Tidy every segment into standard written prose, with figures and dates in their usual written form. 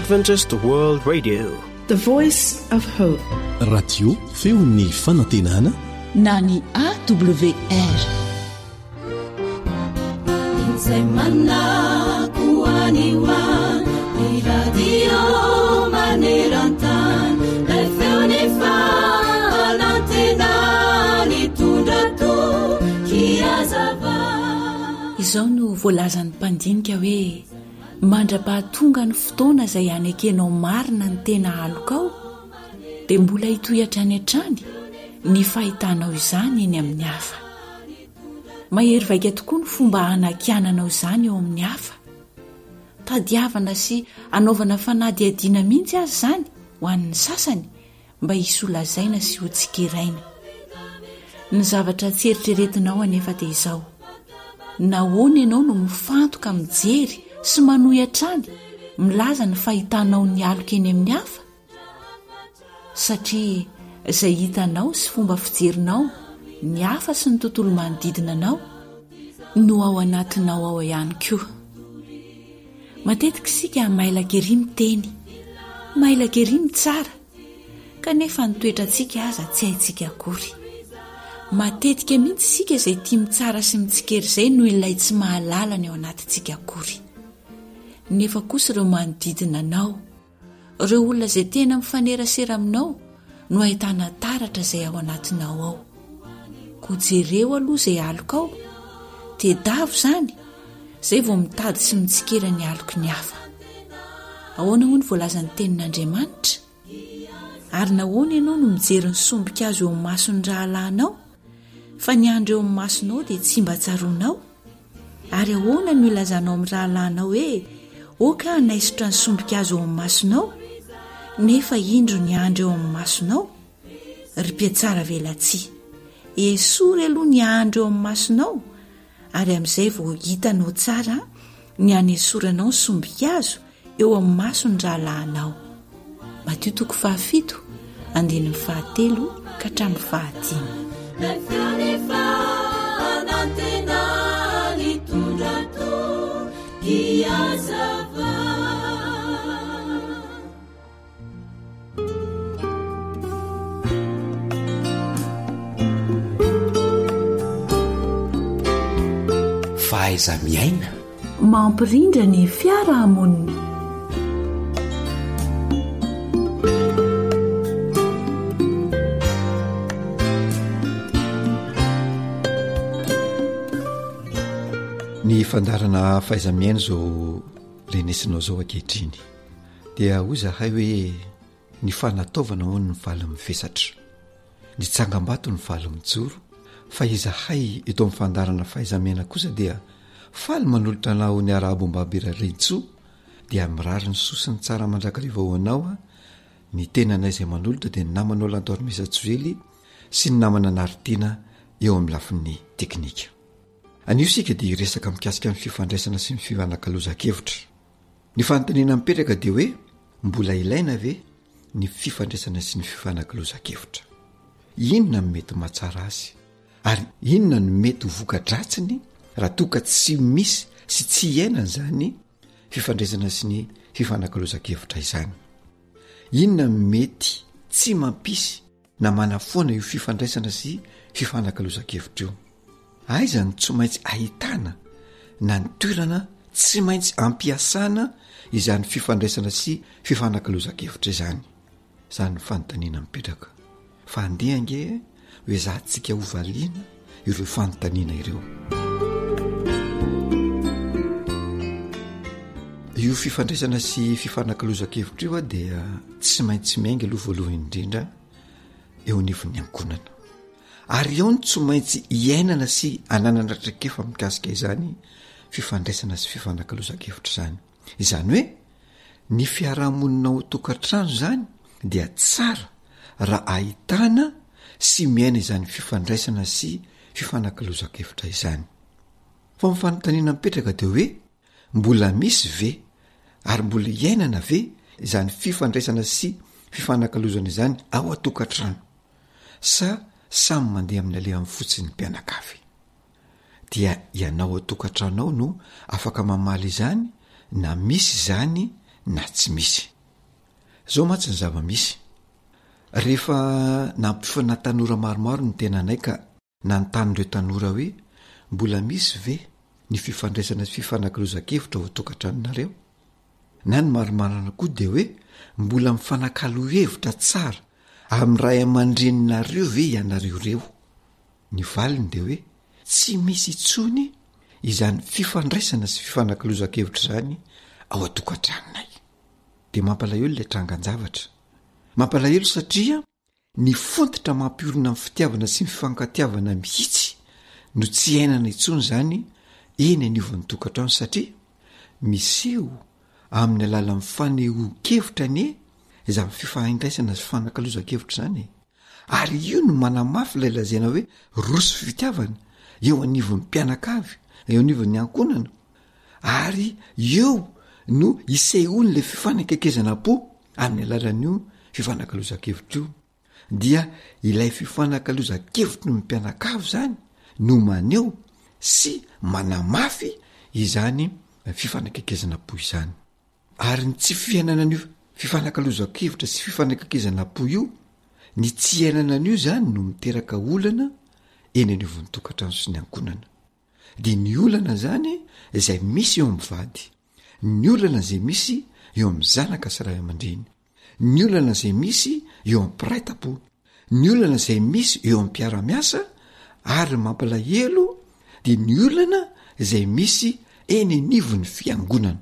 Adventist World Radio, the voice of hope. Radio feon'ny fanantenana na ny AWR. Izay manakoaniwa ny radio maneran-tany ilay feony fanantena nitondra tokiazava. Izao no voalazan'ny mpandinika hoe mandra-pahatonga ny fotoana izay hanekenao marina ny tena halokao dia mbola hitohatra any an-trany ny fahitanao izany eny amin'ny hafa. Mahery vaika tokoa ny fomba hanakiananao izany eo amin'ny hafa. Tadiavana sy anaovana fanadihadiana mihitsy azy izany ho an'ny sasany mba hisolazaina sy ho tsikeraina. Ny zavatra tsy eritreretinao anefa dia izao: nahoana ianao no mifantoka mijery sy manohy hatrany milaza ny fahitanao ny aloka eny amin'ny hafa? Satria izay hitanao sy fomba fijerinao ny hafa sy ny tontolo manodidina anao no ao anatinao ao ihany koa. Matetika isika mailaka ery miteny, mailaka ery mitsara, kanefa ny toetrantsika aza tsy haintsika akory. Matetika mihitsy isika izay tia mitsara sy mitsikera izay no ilay tsy mahalala ny ao anatintsika akory. Nefa kosa ireo manodidina anao, ireo olona izay tena mifanerasera aminao no ahitana taratra izay ao anatinao ao. Koa jereo aloha izay aloka ao, tedavo izany izay vao mitady sy mitsikera ny aloky ny hafa. Ahoana hoy ny voalazan'ny tenin'Andriamanitra? Ary nahoana ianao no mijery ny sombika azo eo amin'ny mason'ny rahalanao, fa ny andro eo amin'ny masonao dia tsy mba tsaroanao? Ary ahoana no ilazanao amin'ny rahalanao hoe oka naisotra ny sombika azo eo amin'ny masonao, nefa indro ny andro eo amin'ny masonao? Ry-piatsara velatsia, esory aloha ny andro eo amin'ny masonao, ary amin'izay vao hitanao tsara ny hanesoranao ny sombika azo eo amin'ny mason'ny rahalanao. Mateo 7:1-7 ka hatramin'ny 10. Fahaiza miaina mampirindra ny fiarahamonina. Ny fandarana fahaiza-miaina zao renesinao zao ankehitriny dia hoy zahay hoe ny fanataovana hono ny valy mifesatra, ny tsangam-bato ny valy mijoro. Fa izahay eto amin'ny fandarana fahaiza-miaina kosa dia faly manolotra nao ny arahabombabirarentso dia mirary ny sosiny tsara mandrakariva ho anao ny tenanay izay manolotra dia ny namanao lantoaromesatsoely sy ny namana naritiana eo amin'ny lafin'ny teknika. Anio sika dia resaka mikasika amin'ny fifandraisana sy ny fifanankalozan-kevitra. Ny fanontaniana mipetraka dia hoe mbola ilaina ve ny fifandraisana sy ny fifanankalozan-kevitra? Inona no mety mahatsara azy? Ary inona no mety ho voka-dratsiny raha toa ka tsy misy sy tsy iainana izany fifandraisana sy ny fifanankalozan-kevitra izany? Inona no mety tsy mampisy na manafoana io fifandraisana sy fifanankalozan-kevitra io? Aiza ny tsy maintsy ahitana na ny toerana tsy maintsy ampiasana izany fifandraisana sy fifanankalozan-kevitra izany? Izany fanontaniana mipetraka. Fa andehange hoe zahantsika hovaliana ireo fanontaniana ireo. Io fifandraisana sy fifanankalozan-kevitra io dia tsy maintsy miainga aloha voalohany indrindra eo anivon'ny ankonana. Ary eo ny tsy maintsy iainana sy ananana traikefa mikasika izany fifandraisana sy fifanankalozan-kevitra izany. Izany hoe ny fiarahamonina ao tokantrano izany dia tsara raha ahitana sy miaina izany fifandraisana sy fifanankalozan-kevitra izany. Fa ny fanontaniana mipetraka dia hoe mbola misy ve ary mbola iainana ve izany fifandraisana sy fifanankalozana izany ao atokantrano, sa samy mandeha amin'ny alehan'ny fotsiny mpianakavy? Dia ianao atokantrano ao no afaka mamaly izany na misy izany na tsy misy. zao matsy ny zava-misy rehefa nampifana tanora maromaro ny tenanay ka nanontanyireo tanora hoe mbola misy ve ny fifandraisana sy fifanakilozan-kevitra ho tokantranonareo na ny marimarana koa dia hoe mbola mifanakalo-hevitra tsara amin'ny ray aman-dreninareo ve ianareo reo ny valiny dia hoe tsy misy itsony izany fifandraisana sy fifanakilozan-kevitra izany ao a-tokantranonay dia mampalahelo ilay trangan-javatra mampalahelo satria ny fontitra mampiorina amin'ny fitiavana sy ny fifankatiavana mihitsy no tsy ainana itsony izany eny aniovan'ny tokantrano satria miseho amin'ny alalan'ny faneho-kevitra anie izany fifandraisana sy fifanakilozan-kevitra izany ary io no manamafy ilay lazaina hoe roso fitiavana eo anivon'ny mpianakavy eo anivon'ny ankonana ary eo no isehoany ilay fifanakakezana-po amin'ny alalan'io fifanakilozan-kevitra io dia ilay fifanakilozan-kevitra no mpianakavy zany no maneho sy manamafy izany fifanakakezana-po izany ary ny tsy fiainana an'io fifanakilozan-kevitra sy fifanakakezana-po io ny tsy ainana an'io zany no miteraka olana eny anivon'ny tokantrano sy ny ankonana dia ny olana zany izay misy eo amin'ny vady ny olana izay misy eo amin'ny zanaka sy ray aman-dreny ny olana izay misy eo amin'ny piraita-po ny olana izay misy eo amin'ny mpiara-miasa ary mampalahelo dia ny olana izay misy eny anivon'ny fiangonana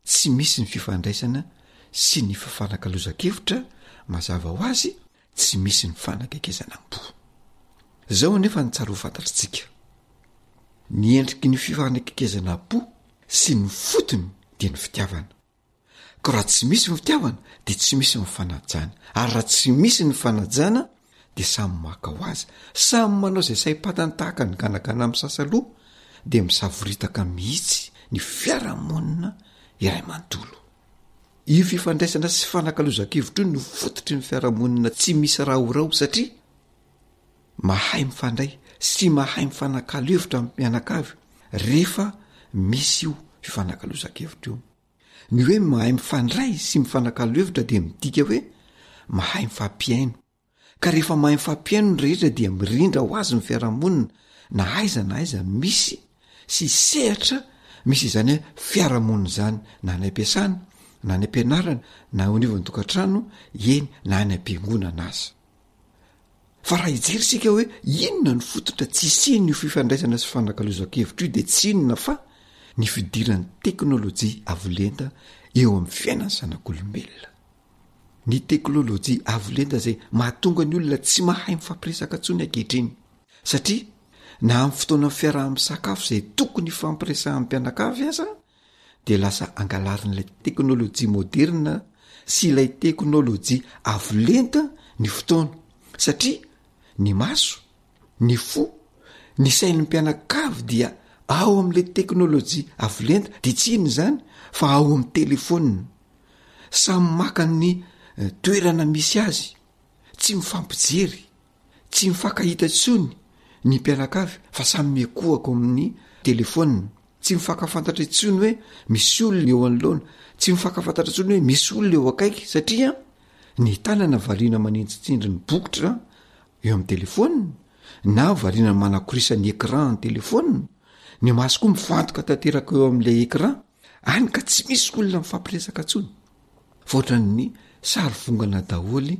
tsy misy ny fifandraisana sy ny fifanakilozan-kevitra mazava ho azy tsy misy ny fanakakezana-po zao nefa ny tsara ho fantatritsika ny endriky ny fifanakakezana-po sy ny fotony dia ny fitiavana ka raha tsy misy ny fitiavana dia tsy misy ny fanajana ary raha tsy misy ny fanajana dia samy maka ho azy samy manao izay saim-patany tahaka ny ganagana amin'ny sasaloha dia misavoritaka mihitsy ny fiarahamonina iray manontolo io fifandraisana sy fifanakilozan-kevitra io no fototry ny fiarahamonina tsy misy rahorao satria mahay mifandray sy mahay mifanakalo hevitra amin'ny mpianakavy rehefa misy io fifanakilozan-kevitra io ny hoe mahay mifandray sy mifanakalo hevitra dia midika hoe mahay mifampiaino ka rehefa mahay mifampiaino ny rehetra dia mirindra ho azy ny fiarahamonina na aiza misy sy sehatra misy izany hoe fiarahamonina izany na ny ampiasana na ny ampianarana na anivon'ny tokantrano eny na ny ampiangonana azy fa raha hijery sika hoe inona ny fototra tsy isiny io fifandraisana sy fifanakilozan-kevitra io dia tsy inona fa ny fidiran'ny teknôlôjia avolenta eo amin'ny fiainany zanak'olombelona ny teknôlôjia avolenta izay mahatonga ny olona tsy mahay mifampiresaka ntsony ankehitriny satria na amin'ny fotoana fiaraha-misakafo izay tokony fampiresahan'ny mpianakavy aza dia lasa angalarin'ilay teknôlôjia moderna sy ilay teknôlôjia avolenta ny fotoana satria ny maso ny fo ny sain'ny mpianakavy dia ao amin'ilay teknôlôjia avolenta dia tsy iny izany fa ao amin'ny telefônina samy maka ny toerana misy azy tsy mifampijery tsy mifankahita tsony ny mpianakavy fa samy miakohako amin'ny telefônina tsy mifankafantatra itsony hoe misy olona eo anoloana tsy mifankafantatra itsony hoe misy olona eo akaiky satria ny tanana variana manentsitsindry ny bokotra eo amin'ny telefônina na variana manakorisa ny écran ny telefônina ny maso koa mifantoka tanteraka eo amin'ilay écran any ka tsy misy olona mifampiresaka ntsony foatran'ny sary vongana daholy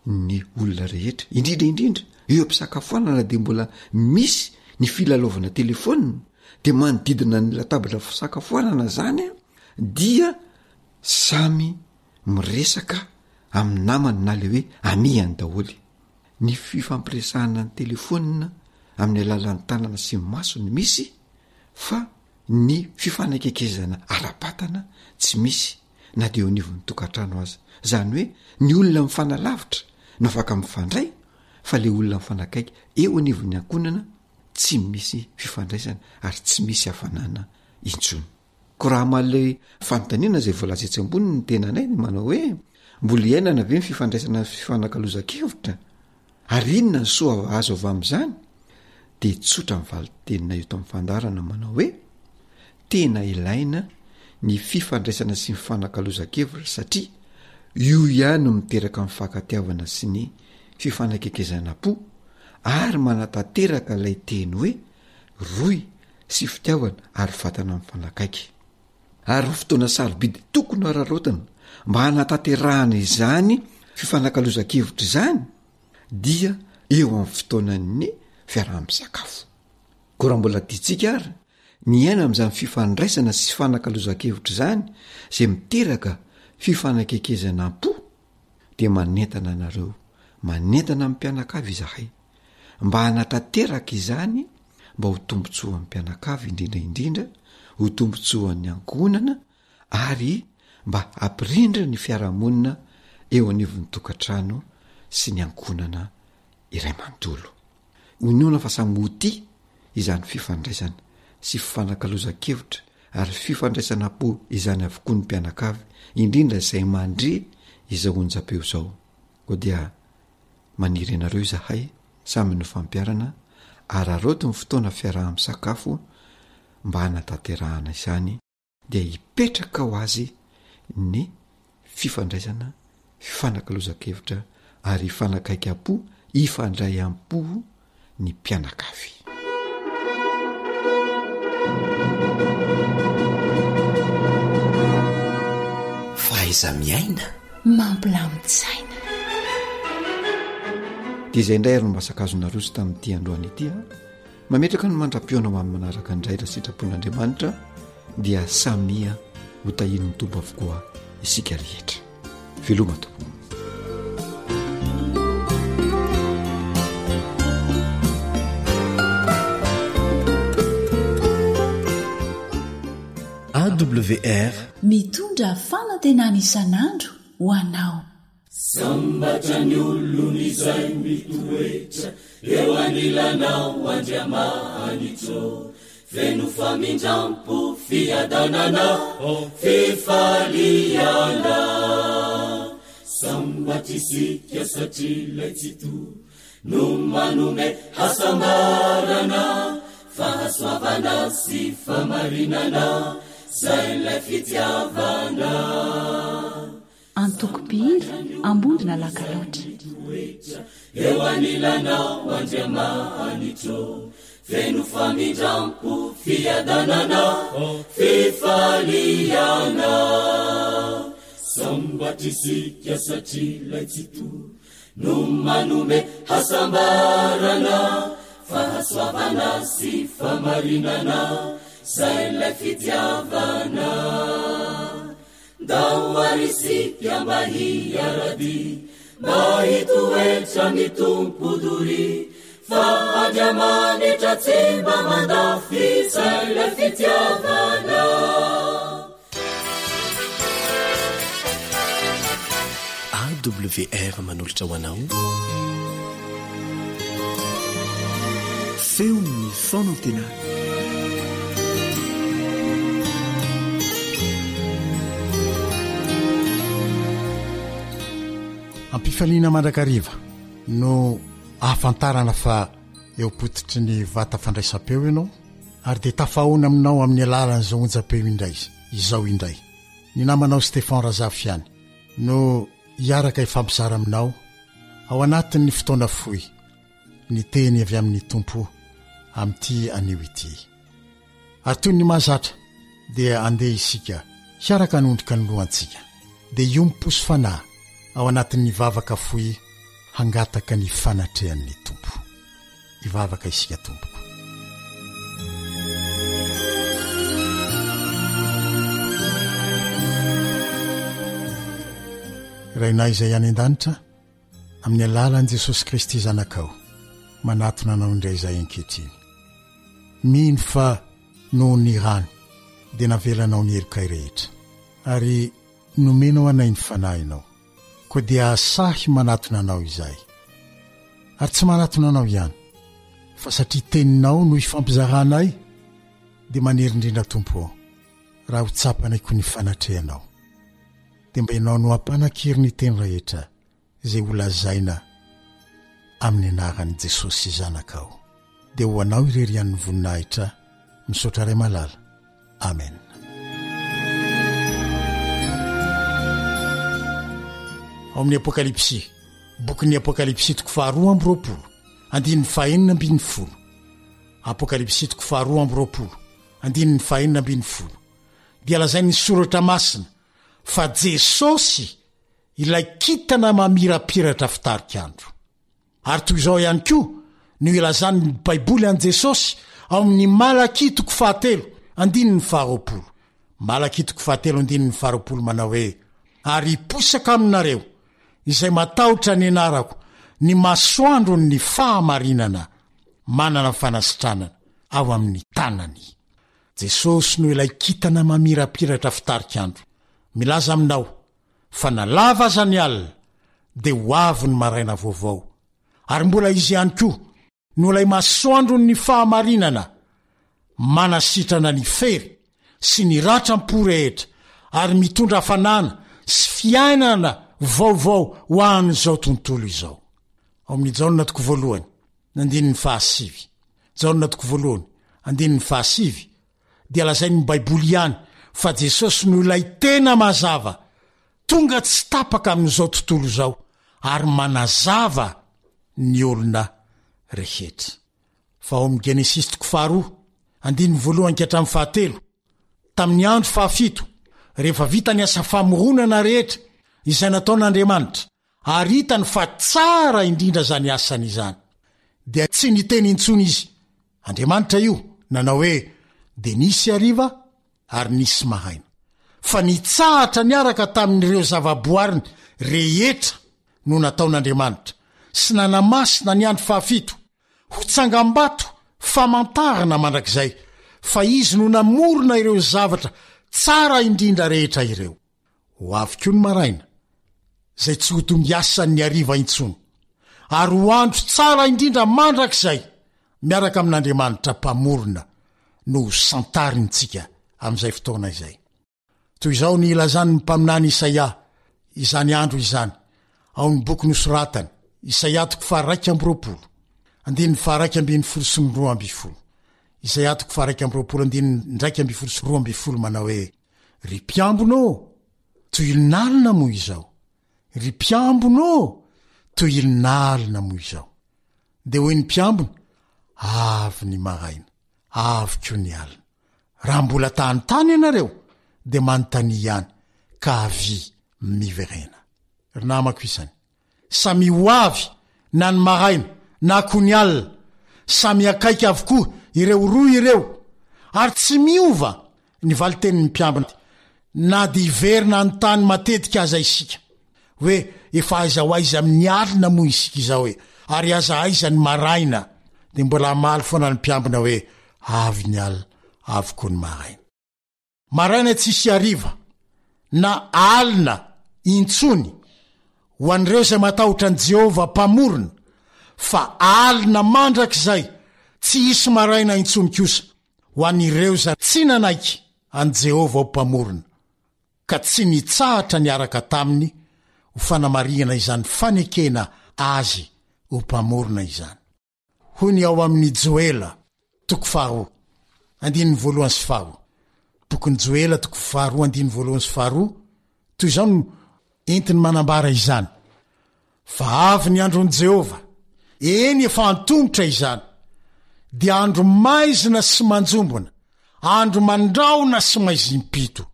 ny olona rehetra indrindra eo am-pisakafoanana dia mbola misy ny filalaovana telefônina dia manodidina ny latabatra fisakafoanana zany dia samy miresaka amin'ny namany na le hoe amihany daholy ny fifampiresahana ny telefônina amin'ny alalan'ny tanana sy masony misy fa ny fifanakakezana ara-batana tsy misy na dia eo anivon'ny tokantrano azy zany hoe ny olona mifanalavitra no afaka mifandray fa le olona mifanakaiky eo anivon'ny ankonana tsy misy fifandraisana ary tsy misy hafanana intsony ko raha male fanontaniana zay voalaza etsy ambony ny tenanay ny manao hoe mbola iainana ve ny fifandraisana fifanakilozan-kevitra ary inona ny soa azo avy amin'izany dia tsotra mivali-tenina eto amin'ny fandarana manao hoe tena ilaina ny fifandraisana sy mifanakilozan-kevitra satria io ihany miteraka amin'ny fankatiavana sy ny fifanakekezana po ary manatanteraka ilay teny hoe roy sy fitiavana ary vatana amin'ny fanakaiky. Ary fotoana sarobidy tokony ararotana mba hanatanterahana izany fifanakalozan-kevitra izany dia eo amin'ny fotoanan'ny fiaraha-misakafo. Ko raha mbola tiantsika ary ny aina amin'izany fifandraisana sy fanakalozan-kevitra izany izay miteraka fifanakekezana po dia manentana anareo, manentana amin'ny mpianakavy izahay mba hanatanteraka izany mba ho tombontsoan'ny mpianakavy indrindraindrindra, ho tombontsoan'ny ankonana ary mba hampirindra ny fiarahamonina eo anivon'ny tokantrano sy ny ankonana iray manontolo. Inoana fa samy hoti izany fifandraisana sy fifanakalozan-kevitra ary fifandraisana po izany avokoa ny mpianakavy indrindra izay mandre izao onjam-peo izao. Koa dia maniry ianareo izahay samy no fampiarana ary aroto ny fotoana fiaraha-misakafo mba hanatanterahana izany dia hipetraka ho azy ny fifandraisana, fifanakalozan-kevitra ary hifanakaika-po, hifandray am-po ny mpianakavy. Faiza miaina mampilamin-tsaina. Dia izay indray ary no masakazona roso tamin'ity androany ity mametraka no mandra-pioana ho amin'ny manaraka indray raha sitrapon'Andriamanitra dia samia ho tahiny ny tompo avokoa isika rehetra. Veloma tompo. AWR mitondra fanantenana isan'andro ho anao. Sambatra ny olony izay mitoetra eo anilanao Andriamanitro, feno famindrampo fiadanana fifaliana. Sambatra isika satria ilay tsito no manome hasambarana, fahasoavana sy famarinana zay ilay fitiavana. Antokopira ambondina lakaloatra eo anilanao Andriamanitro, feno famindrampo fiadanana fifaliana. Sambatra isika satria ilay tsito no manome hasambarana, fahasoavana sy famarinana zay ilay fitiavana. Dawarisika mba hiarady, mba hitoetra ny tompo-dory, fa Andriamanitra tsy mba mandafy zay ilay fitiavana. AWR manolotra ho anao feo ny fanantenana. Ampifaliana mandrakariva no ahafantarana fa eo potitry ny vata fandraisam-peo ianao ary dia tafahoana aminao amin'ny alalan'izao onjam-peo indray izao indray. Ny namanao Stefan Razafiany no hiaraka hifampizara aminao ao anatin'ny fotoana fohy ny teny avy amin'ny tompo amin'ity anio ity. Ary toy ny mahazatra dia andeha isika hiaraka hanondrika ny lohantsika dia io miposy fanahy ao anatin'ny vavaka fohy hangataka ny fanatrehan'ny tompo. Ivavaka isika tompo. Rainay izay any an-danitra amin'ny alalan'i Jesosy Kristy zanakao manatona anao indray izay ankehitriny. Mino fa noho ny rano dia navelanao ny elokay rehetra ary nomenao anay ny fanahinao, koa dia asahy manatona anao izay. Ary tsy manatona anao ihany fa satria teninao no ifampizarahnay dia manerindrindra tompo raha ho tsapanay koa ny fanatrehanao. Dia mba ianao no hampanakiry ny teny rehetra izay holazaina amin'ny anaran'i Jesosy zanakao. Dia ho anao irerian'ny voninahitra misaotra ray malala. Amen. ao amin'ny apokalipsy bokyny apokalipsy toko faharoa amby roapolo andininy fahenina ambin'ny folo apokalipsy toko faharoa amby roapolo andininy fahenina ambin'ny folo dia lazay ny soratra masina fa Jesosy ilay kitana mamirapiratra fitarikandro ary toy izao ihany koa no ilazan'ny baiboly an' Jesosy ao amin'ny Malaki toko fahatelo andininy faharoapolo Malaki toko fahatelo andininy faharoapolo manao hoe ary iposaka aminareo izay matahotra ny anarako ny masoandro ny fahamarinana manana fanasitranana ao amin'ny tanany. Jesosy no ilay kitana mamirapiratra fitarikandro milaza aminao fa nalava aza ny alina dia ho avy ny maraina vaovao ary mbola izy ihany koa no ilay masoandro ny fahamarinana manasitrana ny fery sy ny ratram-porehetra ary mitondra hafanana sy fiainana vaovao ho an'izao tontolo izao. Ao amin'ny Jaona toko voalohany andininy fahasivy Jaona toko voalohany andininy fahasivy dia lazainy baiboly ihany fa Jesosy no ilay tena mazava tonga tsy tapaka amin'izao tontolo izao ary manazava ny olona rehetra. Fa ao amin'ny Genesis toko faharoa andininy voalohany hatramin'ny fahatelo tamin'ny andro fahafito rehefa vita ny asa famoronana rehetra izay nataon'Andriamanitra ary hitany fa tsara indrindra zany asany izany dia tsy niteny intsony izy Andriamanitra io nanao hoe dia nisy hariva ary nisy mahaina fa nitsahatra niaraka tamin'ireo zavaboariny rehetra no nataon'Andriamanitra sy nanamasina ny andro fahafito ho tsangam-bato famantarana mandrakizay fa izy no namorona ireo zavatra tsara indrindra rehetra ireo. Ho avy koa ny maraina zay tsy ho tongiasan'ny hariva intsony ary ho andro tsara indrindra mandrakizay miaraka amin'Andriamanitra mpamorona no santarintsika amin'izay fotoana izay. Toy izao ny ilazany ny mpaminany Isaia izany andro izany ao ny boky nosoratany Isaia toko faha-raika amby roapolo andininy faha-raika ambin'ny folo sy ny roa amby folo Isaia toko faha-raika amby roapolo andininy ndraiky amby folo sy roa amby folo manao hoe ry mpiambonô toy ilinalina moa izao ry mpiambonô toy ilinalina moa izao dia hoy ny mpiambony avy ny maraina avy koa ny alina raha mbola tany ianareo dia manontany ihany ka avy miverena. Ry namako isany samy ho avy na ny maraina na koa ny alina samy akaiky avokoa ireo roa ireo ary tsy miova ny valitenin'ny mpiambina na dia iverina ny tany matetika aza isika hoe efa aiza ho aiza amin'ny alina moa isika izao hoe ary aza aiza ny maraina dia mbola maly foana ny mpiambina hoe avy ny alina avy koa ny maraina. Maraina tsisy hariva na alina intsony ho an'ireo izay matahotra an' Jehova mpamorona fa alina mandrakizay tsy hisy maraina intsony kosa ho an'ireo izay tsy nanaiky an' Jehova ho mpamorona ka tsy nitsahatra niaraka taminy ho fanamarihana izany fanekena azy ho mpamorona izany. Hoy ny ao amin'ny Joela toko faharoa andininy voalohany sy faharoa bokyny Joela toko faharoa andininy voalohany sy faharoa toy izao no entiny manambara izany fa avy ny andron'i Jehova eny efa antongotra izany dia andro maizina sy manjombona andro mandraona sy maizimpito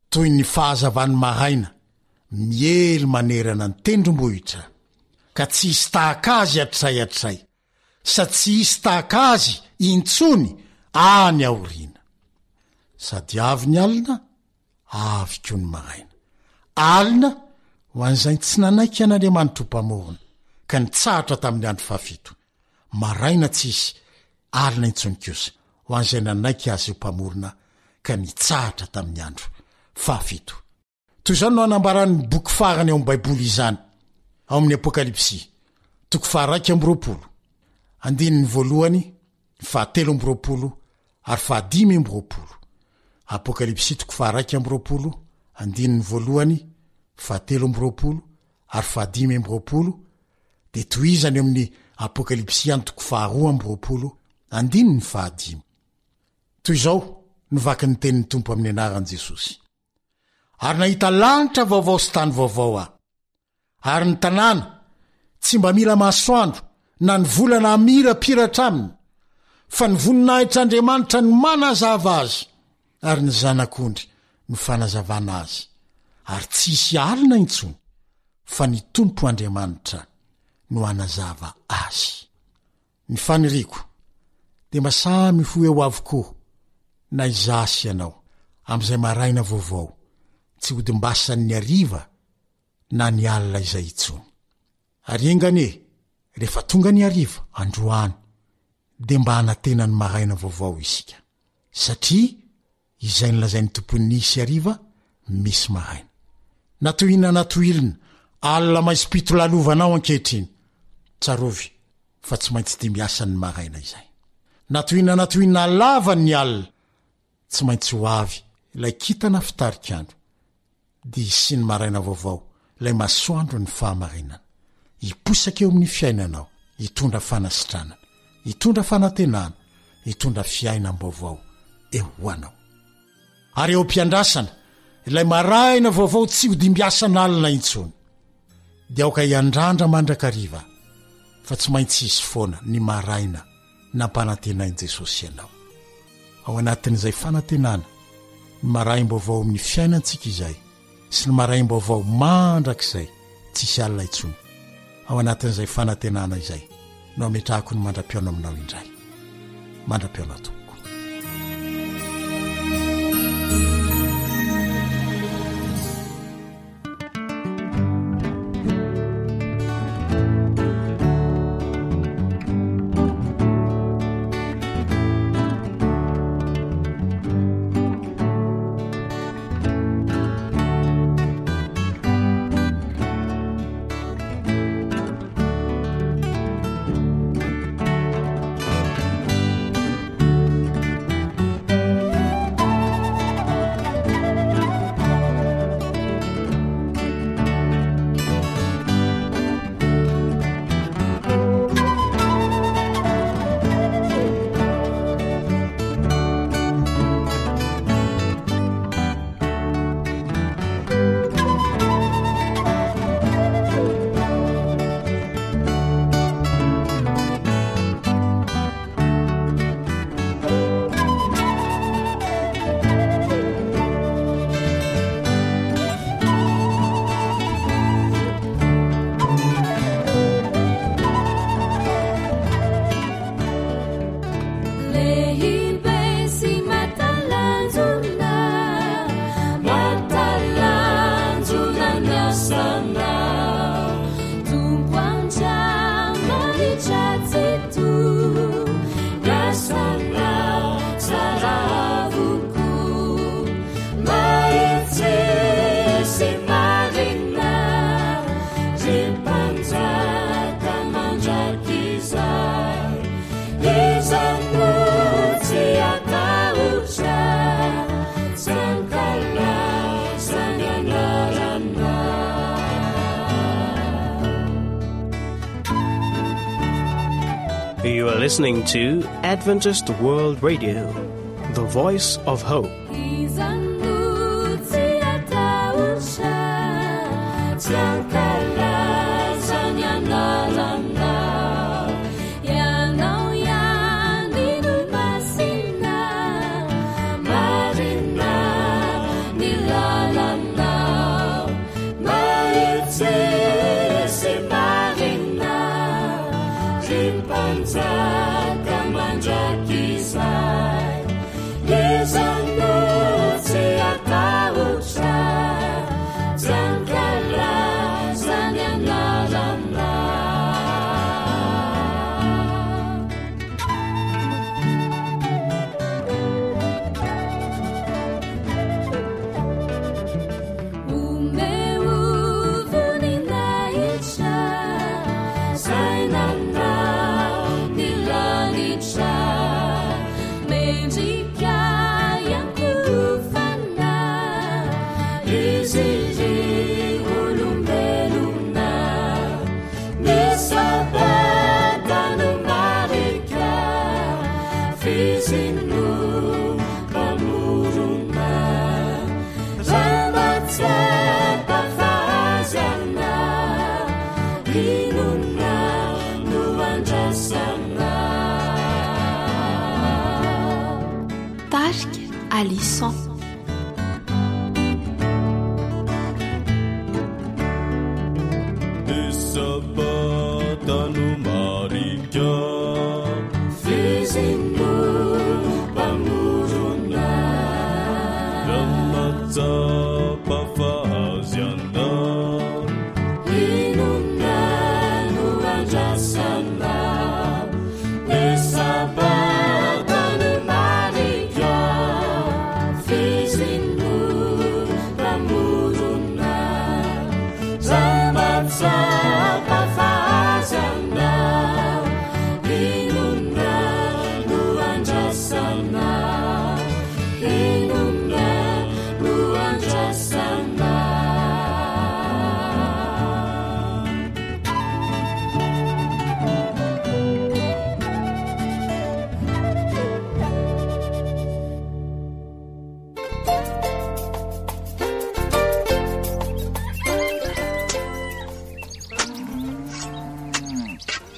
toy ny fahazavan'ny maraina miely manerana ny tendrombohitra ka tsy hisy tahaka azy atray sady tsy hisy tahaka azy intsony any aoriana. Sady avy ny alina avy koa ny maraina alina ho an'izay tsy nanaiky an'Andriamanitra ho mpamorona ka nitsahatra tamin'ny andro fahafito maraina tsy hisy alina intsony kosa ho an'izay nanaiky azy ho mpamorona ka nitsahatra tamin'ny andro fahafito. Toy izany no anambaran'ny boky farany ao amin'ny baiboly izany ao amin'ny apokalipsy toko faha-raika amby roapolo andininy voalohany fahatelo amby roapolo ary fahadimy amby roapolo apokalipsy toko faha-raika amby roapolo andininy voalohany fahatelo amby roapolo ary fahadimy amby roapolo dia toizany amin'ny apokalipsy any toko faharoa amby roapolo andininy fahadimy. Toy izao novaky ny tenin'ny tompo amin'ny anaran'i Jesosy ary nahita lanitra vaovao sy tany vaovao aho ary ny tanàna tsy mba mila masoandro na ny volana mirapiratra aminy fa ny voninahitr'Andriamanitra ny manazava azy ary ny zanak'ondry no fanazavana azy ary tsisy alina intsony fa ny tompo Andriamanitra no anazava azy. Ny faniriko dia mba samy ho eo avokoa na izasy ianao amin'izay maraina vaovao tsy hodimbasan'ny ariva na ny alina izay intsony. Ary engane rehefa tonga ny ariva androany dia mba hanatena ny maraina vaovao isika satria izay nolazain'ny tompony nisy ariva misy maraina. Natohina natohilina alina maisipito lalovanao ankehitriny tsarovy fa tsy maintsy dia miasa ny maraina izay. Natohina natohina lavany ny alina tsy maintsy ho avy ilay kitana fitarikandro dia sy ny maraina vaovao ilay masoandro ny fahamarinana hiposaka eo amin'ny fiainanao, hitondra fanasitranana, hitondra fanantenana, hitondra fiainam-baovao eo hoanao. Ary eo ampiandrasana ilay maraina vaovao tsy hodimbiasana alina intsony dia aoka hiandrandra mandrakariva fa tsy maintsy isy foana ny maraina nampanantenain' Jesosy ianao. Ao anatin'izay fanantenana ny maraim-baovao amin'ny fiainantsika izay sy ny maraim-baovao mandrakizay tsisy alina intsony. Ao anatin'izay fanantenana izay no ametrahako ny mandra-piaona aminao indray. Mandra-piaona tompoko. You are listening to Adventist World Radio, the voice of hope. Menjika yang ku Tarika Alisson. Isabatano marika fizino pamorona ramatsapa fahaziana inona no andrasana isabatano marika fizino pamorona ramatsapa fahaziana inona no andrasana inona no andrasana.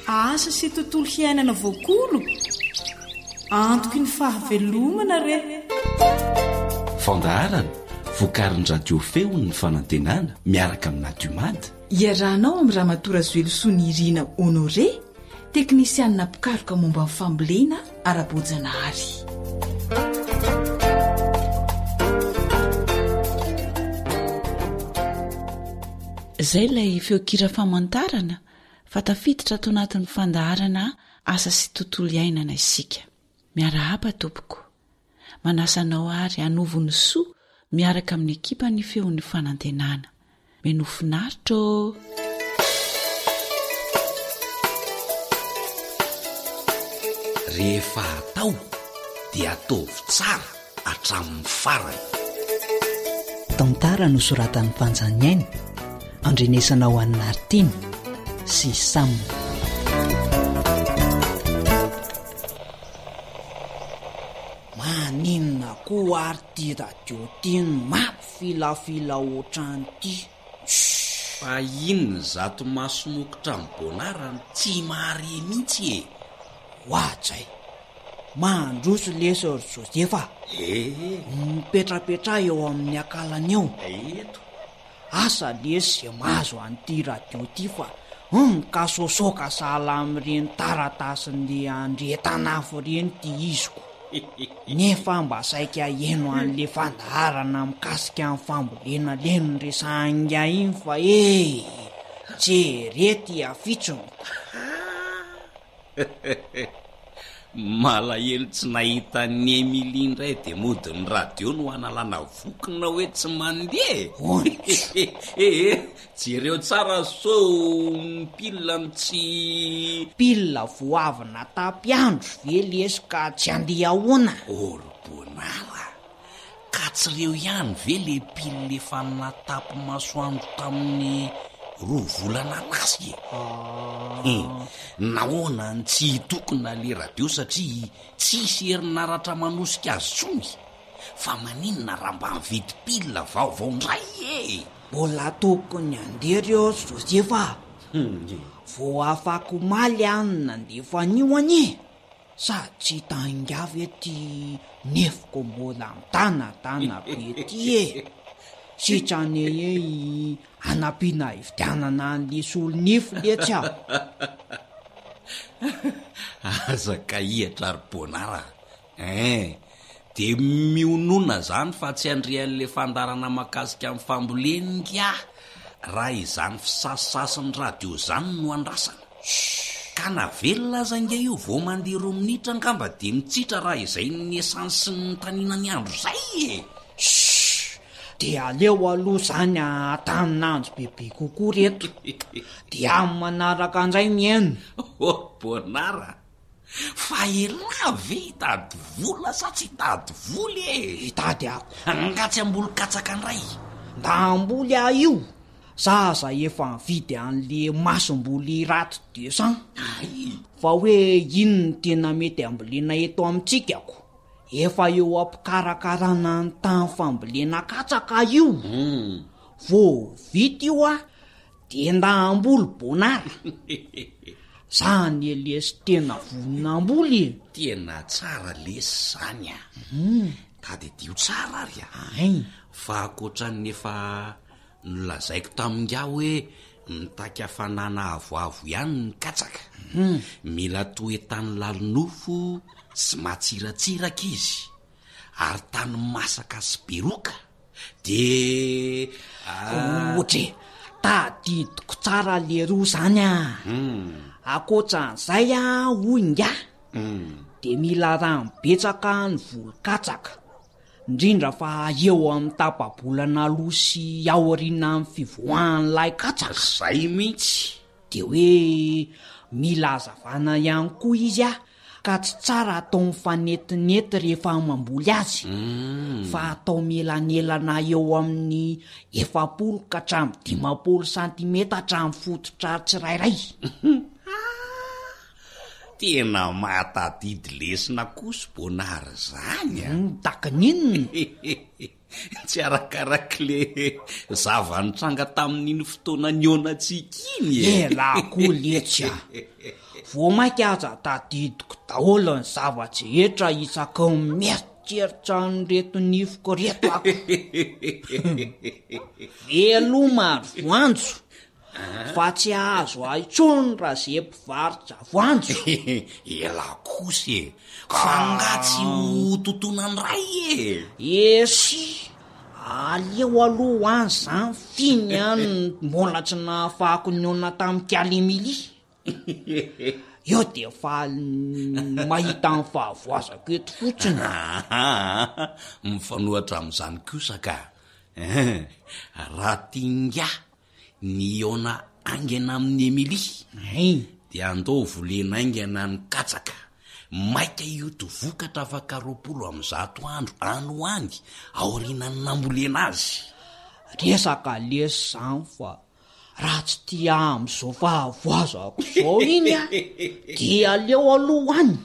Asa sy tontolo hiainana voakolo antoky ny fahavelomana re. Fandaharana vokarin'ny radio feo ny fanantenana miaraka amin'ny nadiomady. Iarahanao amin'ny Ramatora Zoelosoa ny Irina Honore, teknisianina pikaroka momba ny fambolena ara-bojanahary. Izay ilay feokira famantarana fa tafiditra ato anatin'ny fandaharana asa sy tontolo iainana isika. Miarahaba tompoko, manasanao ary hanovo ny soa miaraka amin'ny ekipa ny feon'ny fanantenana. Menofinaritra. Rehefa atao dia ataovy tsara hatramin'ny farany. Tantara no soratan'ny Vanjaniaina, andrenesana ho an'ny Nartiny sy Samina. Maninona koa ary ty radio tiny mampifilafila ohatran'ity. Fa inona zato masomokotra amin'ny bonarany tsy mahare mihitsy e. Hoatsay, mandroso lesor Josefa. Mipetrapetra eo amin'ny akalany eo. Eto. Asa lesy zay mahazo an'ity radio ty fa ka sosoka sahala amin'ireny taratasiny andretanafo ireny ty iziko. Nefa mba saika eno an'le fandaharana mikasika amin'ny fambolena leno resanga iny fa jerety afitsony. Malahelo tsy nahita ny Emily indray dia mody ny radio no analana vokona hoe tsy mandeha. Jereo tsara so pile tsy pile voavina tapiandro velesy ka tsy andeha ahoana. Orbonala ka tsy reo ihany ve le pile efa natapy masoandro tamin'ny 2 volana nasy. Nahoana ny tsy tokona le radio satria tsisy herinaratra manosika azy tsony. Fa maninona raha mba mividy pile vaovao ndray e. Mbola tokony andeha reo Josefa. Vao afaka omaly any nandefa anio anie. Sady tsy tangavy ety nefiko mbola mitanatana be ty e. Sitrane anapina ividianana an'le solonify letsy aho. Azaka ihatra ary bonara. De mionona zany fa tsy andrian'le fandarana makasika amin'ny fambolena raha izany fisasasasiny radio zany no andrasana. Ka navelona zanga io vao mandeha 2 minitra angamba de mitsitra raha izay ny esansy ny tanina ny andro zay e. De aleo aloha zany ataninanjo bebe kokoa reto. De amin'ny manaraka andray miaino. Bonara, fa ela ve hitady vola sa tsy hitady voly e? Hitady ako. Angatsy amboly katsaka andray. Da amboly ah io. Zaza efa mividy an'le masomboly rato 200. Fa hoe inony tena mety ambolena eto amintsika ko. Efa eo ampikarakarana ny tany fambolena katsaka io. Vao vita io de nda amboly bonara. zany elesy tena voninamboly tena tsara lesy zany a ka de dio tsara ary ay fa akoatran'ny efa nolazaiko taminga hoe mitaka fanana avoavo ihany ny katsaka mila toetany lalonofo sy matsiratsiraka izy ary tany masaka sy beroka de ohatry tadidiko tsara le roa zany a akoatran'izay a oinga de mila raha mibetsaka ny volo-katsaka indrindra fa eo amin'ny tapabolana aloha sy aoriana amin'ny fivoahan'ilay katsaka zay mihitsy de hoe mila azavana ihany koa izy a ka tsy tsara atao mifanetinety rehefa mamboly azy fa atao melanelana eo amin'ny 70 ka hatramin'ny 50 santimetatra hatramin'ny fototra tsirairay tena mahatadidy lesina koso bonary zany a takininona tsy arakarak'le zavanitranga tamin'iny fotoana nionatsika iny ela koa letsy a vo mainka aza tadidiko daholo ny zava-tsehetra isaka mieritreritra ny reto nifiko reto ako velo maro voanjo fa tsy azo aitsony raha zay mpivarotra voanjo ela kosy fangatsy ho totonany ray esy aleo aloha any zany finy any mbola tsy nahafahako niona tamin'ny kalimily eo de fa mahita ny fahavoazako eto fotsiny mifanohatra amin'izany kosaka raha tinga ny ona aingana amin'ny Emily de andao volenaingana ny katsaka maika io to vokatra afaka 20 andro ano angy aorinany nambolena azy resaka lesy zany fa raha tsy tia am'izao fahavoazako zao iny a dia aleo aloha any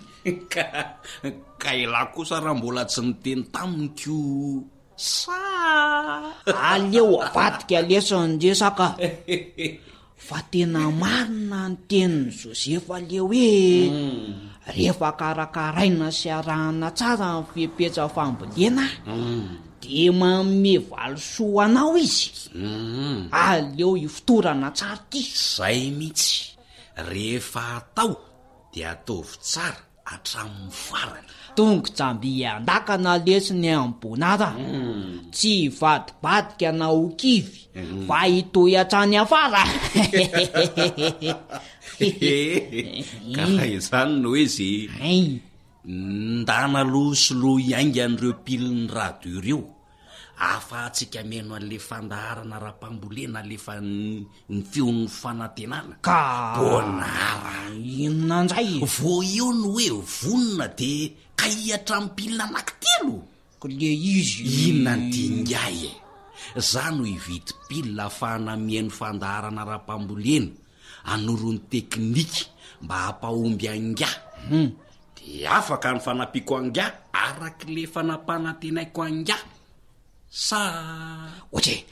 ka ela kosa raha mbola tsy niteny taminiko sa aleo avadika lesonresaka fa tena marina ny tenin'ny Josefa le hoe rehefa karakaraina sy arahana tsara ny fipetra fambolena de manome valosoa anao izy aleo ifotorana tsara ty zay mihitsy rehefa atao de ataovy tsara hatramin'ny farany tongo tsamby andakana lesiny ambonara tsy vadibadika na okivy fa itoy hatrany afara ka izany no hoe izy ndana loha sy loha iainga an'ireo piliny radio ireo afa-tsika meno an'le fandaharana raha-mpambolena lefa ny feon'ny fanantenana ka bonara inona ndray vo eo no hoe vonona de ka ihatra amin'ny pilina anankitelo le izy inona ny dingay za no hividy pilina ahafahana mihaino fandaharana raha-mpambolena anoron'ny teknika mba hampahomby anga de afaka ny fanampiko anga araka le fanampanantenaiko anga sa ohatry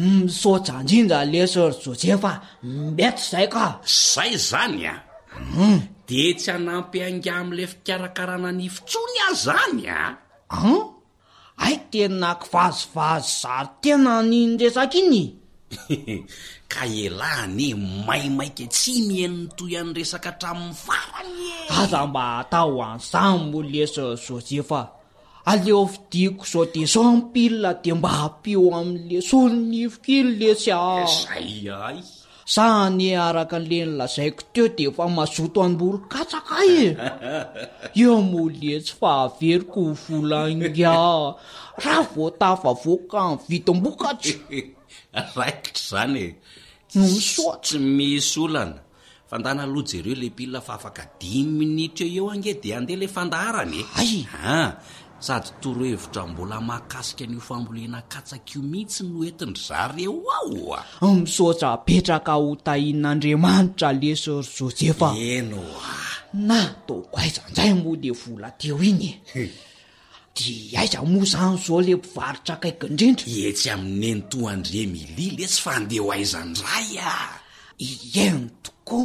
misaotra indrindra lesor Josefa mety zay ka zay zany a de tsy hanampy anga am'le fikarakarana ny fotsony a zany a ay tena kivazivazy zary tena nindresaka iny ka elany maimaika tsy mihaino toy any resaka hatramin'ny farany aza mba atao an'izany mo lesor Josefa aleo fidiko zao de zao ampilina de mba hampio amin'le sononifokiny lesy zay ay sany araka an'leny lazaiko teo de fa mazoto an'bolo-katsaka eo mo lesy fa averiko volanga raha voatafavoaka ny vitom-bokatra raikitra zany misoatsy misy olana fandana aloha jereo le pilina fa afaka 10 minitra eo ange de andeha le fandaharany ay sady torohevitra mbola mahakasika an'io fambolena katsaka io mihitsy no entindry zareo ao misaotra petraka ho tahin'Andriamanitra lesor Josefa eno na toko aizandray moa le vola teo iny di aiza moa zany zao le mpivarotra akaiky indrindra etsy amin'ny entoandre Emily lesy fa andeha ho aizandray ieny tokoa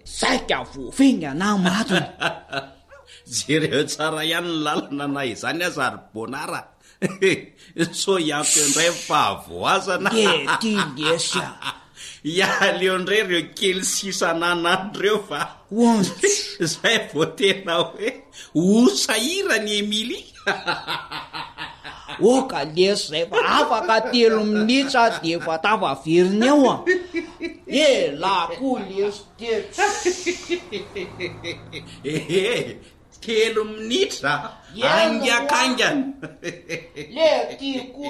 saika voafinga na matony jereo tsara ihany ny lalana na izany aza ary bonara so iampy indray fahavoazana ty lesy ialeo indray reo kely sisananandreo fa zay vo tena hoe osahirany Emily oka lesy zay fa afaka 3 minitra de efa tafaveriny eo a lako lesy te 3 minitra angiakangany le tiako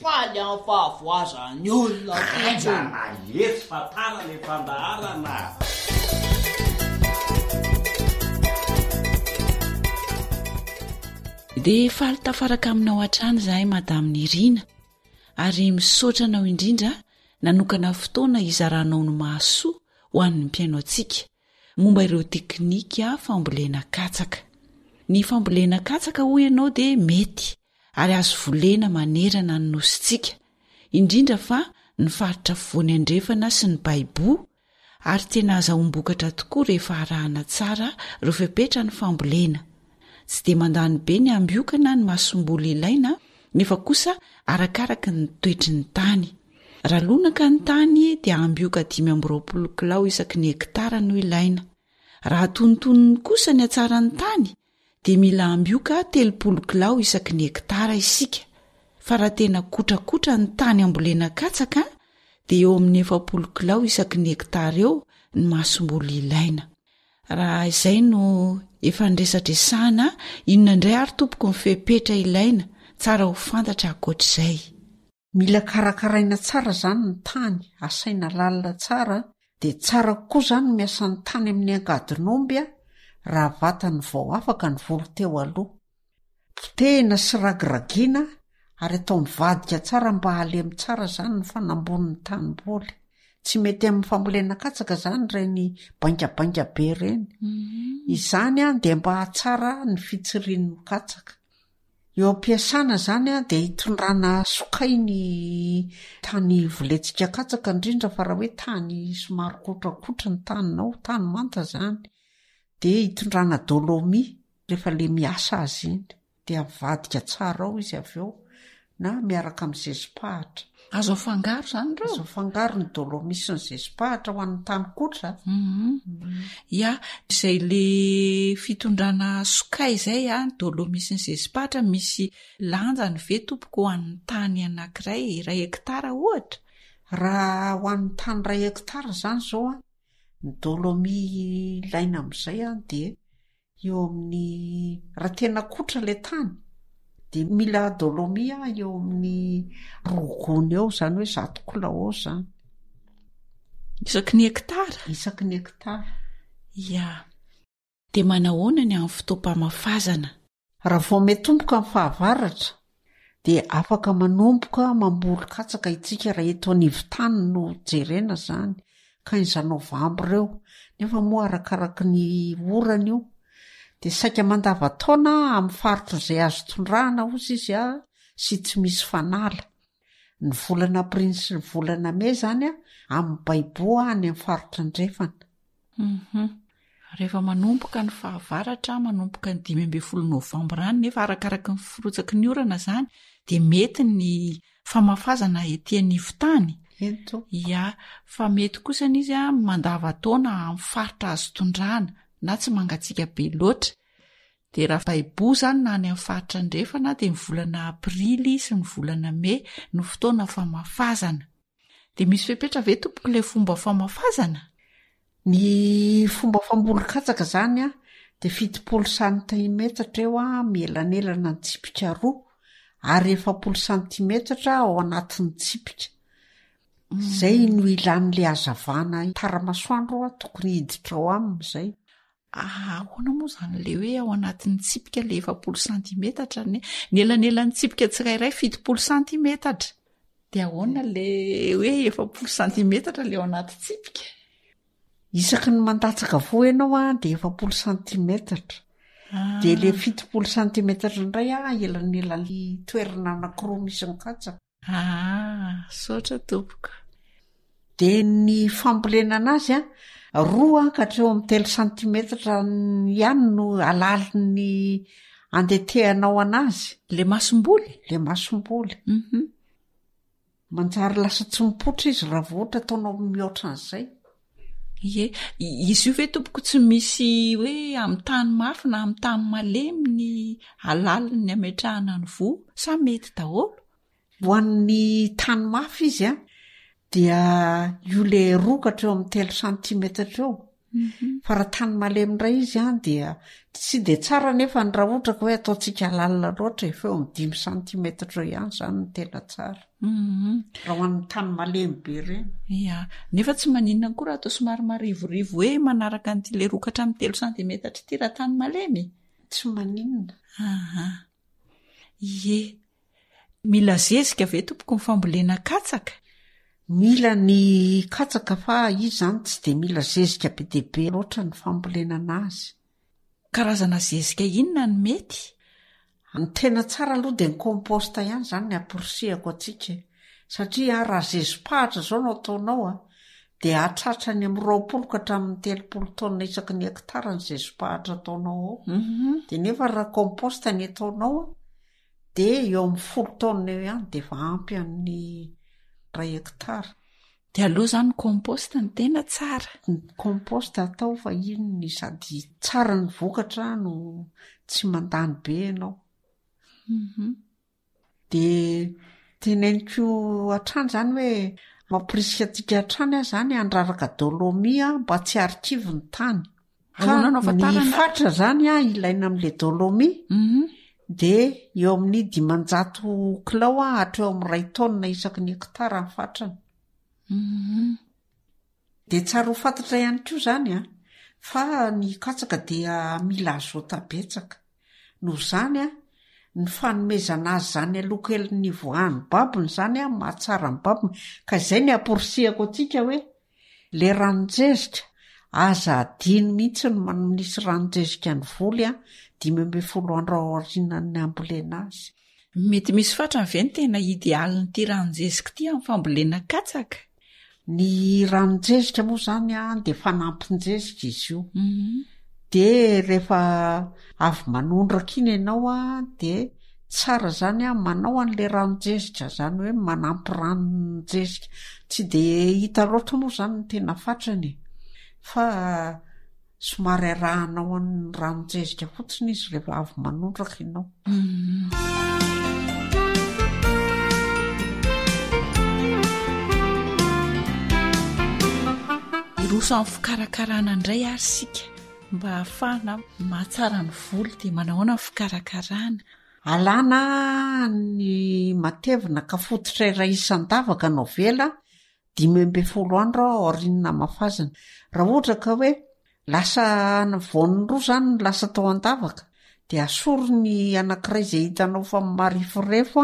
faly amin'ny fahavoazany olona etsy fatana le fandaharana dia faly tafaraka aminao hatrany zahay madamy Nirina ary misaotra anao indrindra nanokana fotoana izaranao ny mahasoa ho an'ny mpiaino antsika momba ireo teknika fambolena katsaka. Ny fambolena katsaka hoy ianao dia mety ary azo volena manerana ny nosintsika indrindra fa ny faritra fovoany andrefana sy ny baibo ary tena azahombokatra tokoa rehefa arahana tsara ireo fepetra ny fambolena. Tsy dia mandany be ny ambiokana ny mahasomboly ilaina nefa kosa arakaraka ny toetry ny tany. Raha lonaka ny tany dia ambioka 520 kilao isaky ny hektara no ilaina. Raha tontonony kosa ny atsara ny tany dia mila ambioka 30 kilao isaky ny hektara isika. Fa raha tena kotrakotra ny tany ambolena katsaka dia eo amin'ny 40 kilao isaky ny hektara eo ny mahasomboly ilaina. Raha izay no efa nresadresahana inona indray ary tompoko ny fepetra ilaina tsara ho fantatra ankoatr'izay. Mila karakaraina tsara zany ny tany, asaina lalina tsara dia tsara kokoa zany miasa ny tany amin'ny angadin'omby raha vatany vao afaka ny volo teo aloha. Potehina sy ragiragiana ary atao mivadika tsara mba halemy tsara zany ny fanambon'ny tanimboly. Tsy mety amin'ny fambolena katsaka zany ireny baingabainga be ireny. Izany dia mba hatsara ny fitsirian'ny katsaka. Eo ampiasana zany dia hitondrana sokay ny tany voletsika katsaka indrindra fa raha hoe tany somary kotrakotra ny taninao, tany manta zany, dia hitondrana dolomi rehefa le miasa azy iny dia avadika tsara ao izy avy eo na miaraka amin'ny zezipahatra. Azo afangaro zany reo? Azo afangaro ny dolomi sy ny zezipahatra ho an'ny tany kotra. Ya, izay le fitondrana sokay izay ny dolomi sy ny zezipahatra misy lanjany ve tompoko ho an'ny tany anankiray 1 hektara ohatra? Raha ho an'ny tany 1 hektara zany zao ny dolomi ilaina amin'izay dia eo amin'ny raha tena kotra le tany dia mila dolomi eo amin'ny 2 gony eo zany hoe 100 kilao zany. Isaky ny hektara? Isaky ny hektara. Ya. Dia manahoana ny amin'ny fotoam-pamafazana? Raha vao metomboka amin'ny fahavaratra dia afaka manomboka mamboly katsaka itsika raha eto anivon-tany no jerena zany ka izany Novambra eo. Nefa moa arakaraka ny orana io dia saika mandavataona amin'ny faritra izay azo tondrahana ozy izy sy tsy misy fanala. Ny volana Aprily sy ny volana May zany amin'ny baibo any amin'ny faritra andrefana. Rehefa manomboka ny fahavaratra, manomboka ny 15 Novambra any nefa arakaraka ny firotsaky ny orana zany dia mety ny famafazana ety anivon-tany. Ya, fa mety kosa izy mandavataona amin'ny faritra azo tondrahana na tsy mangatsiaka be loatra. Dia raha baibo zany na any amin'ny faritra andrefana dia ny volana Aprily sy ny volana May no fotoana famafazana. Dia misy fepetra ve tompoko le fomba famafazana? Ny fomba famboly katsaka zany dia 70 cm eo mielanelana ny tsipika 2 ary 40 cm ao anatin'ny tsipika. Zay no ilan'le hazavana taramasoandro tokony hiditra ao aminy izay. Ahoana moa zany le hoe ao anatin'ny tsipika le 40 cm ny elanelan'ny tsipika tsirairay 70 cm dia ahoana le hoe 40 cm le ao anaty tsipika? Isaky ny mandatsaka vo ianao dia 40 cm. Dia le 70 cm indray elanelan'ny toerana anankiroa misy ny katsaka. Saotra tompoko. de ny fambolenana azy a 2 ka hatreo amin'ny 3 santimetatra ihany no alaliny andetehanao anazy le masomboly manjary lasa tsy mipotra izy raha vohatra ataonao mihoatra an'izay izy io ve tompoko tsy misy hoe amin'ny tany mafy na amin'ny tany malemy ny alaliny ametrahana ny vo sa mety daholo ho an'ny tany mafy izy dia io le 2 ka hatreo amin'ny 3 santimetatra eo fa raha tany malemy ray izy dia tsy de tsara nefa ny raha ohatra ka hoe ataontsika lalina loatra efeo amin'ny 5 santimetatra ihany zany ny tena tsara raha ho an'ny tany malemy be reny nefa tsy maninona koa raha atao somary marivorivo hoe manaraka n'ity le 2 ka hatramin'ny 3 santimetatra ity raha tany malemy tsy maninona mila zezika ve tompoko ny fambolena katsaka mila ny katsaka fa izy zany tsy de mila zezika be deabe loatra ny fambolenana azy karazana zezika inona ny mety ny tena tsara aloha de ny komposta ihany zany ny aporisihako atsika satria raha zezipahatra zao no ataonao de atratra ny amin'ny 20 ka hatramin'ny 30 taona isaky ny hektara ny zezipahatra ataonao de nefa raha komposta ny ataonao de eo amin'ny 10 taona eo ihany de efa ampy amin'ny 3 hektara de aloha zany komposta ny tena tsara ny komposta atao fa iny sady tsara ny vokatra no tsy mandany be ianao de teneniko hatrany zany hoe mampirisika atsika hatrany zany andraraka dolomi mba tsy arikivy ny tany ny fatra zany ilaina amin'le dolomi de eo amin'ny 500 kilao hatreo amin'ny 2 taona isaky ny hektara ny fatrany de tsara ho fantatra ihany koa zany fa ny katsaka dia mila azota betsaka no zany ny fanomezana azy zany alokelin'ny voan'ny babiny zany mahatsara ny babiny ka izay ny aporisihako atsika hoe le ranonjezika aza adiny mihitsy ny manisy ranonjezika ny voly 12 andro aorinan'ny ambolena azy mety misy fatrany ve ny tena idealiny ty ranonjezika ty amin'ny fambolena katsaka ny ranonjezika moa zany de fanampinjezika izy io de rehefa avy manondraka iny ianao de tsara zany manao an'le ranonjezika zany hoe manampy ranonjezika tsy de hita loatra moa zany ny tena fatrany fa somary arahanao an'ny ranonjezika fotsiny izy rehefa avy manondraka ianao iroso amin'ny fikarakarana indray ary sika mba hahafahana mahatsara ny volo dia manahoana ny fikarakarana alana ny matevina ka fototra iray isan-davaka no vela 12 andro aorinina mafazana raha ohatra ka hoe lasa voan'ny roa zany lasa tao an-davaka de asoro ny anankiray izay hitanao fa marifirefo